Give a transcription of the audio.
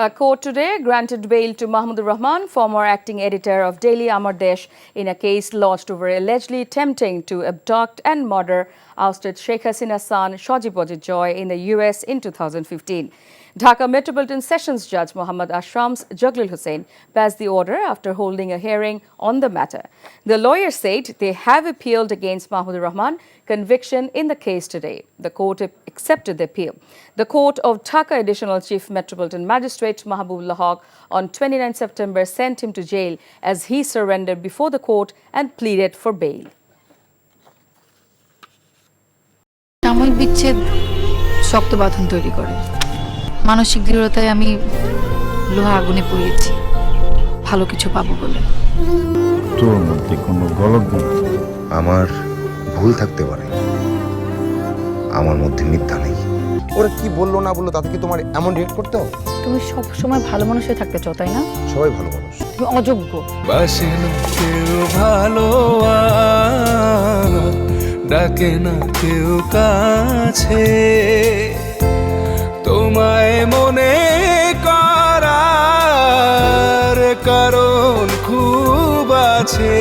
A court today granted bail to Mahmoud Rahman, former acting editor of Daily Amar Desh, in a case lodged over allegedly attempting to abduct and murder ousted Sheikh Hasina's son Shojibojit Joy in the US in 2015. Dhaka Metropolitan Sessions Judge Mohammad Ashram's Jaglil Hussain passed the order after holding a hearing on the matter. The lawyers said they have appealed against Mahmoud Rahman's conviction in the case today. The court accepted the appeal. The court of Dhaka Additional Chief Metropolitan Magistrate Mahbubullah Haq on 29 September sent him to jail as he surrendered before the court and pleaded for bail. সাময়িক বিচ্ছেদ শক্ত বাঁধন তৈরি করে। মানসিক দৃঢ়তায় আমি লোহা আগুনে পুড়িয়েছি ভালো কিছু পাবো বলে। তোর মধ্যে কোনো গলত নেই। আমার ভুল থাকতে পারে, আমার মধ্যে মিথ্যা নেই। ওরা কি বললো না বললো তাতে কি তোমার এমন রিয়েক্ট করতে হবে? তুমি সব সময় ভালো মানুষ হয়ে থাকতে চাও, তাই না? সবাই ভালো মানুষ। তুমি অযোগ্য। বাসে না কেউ ভালো ডাকে না কেউ কাছে, তোমায় মনে করার কারণ খুব আছে।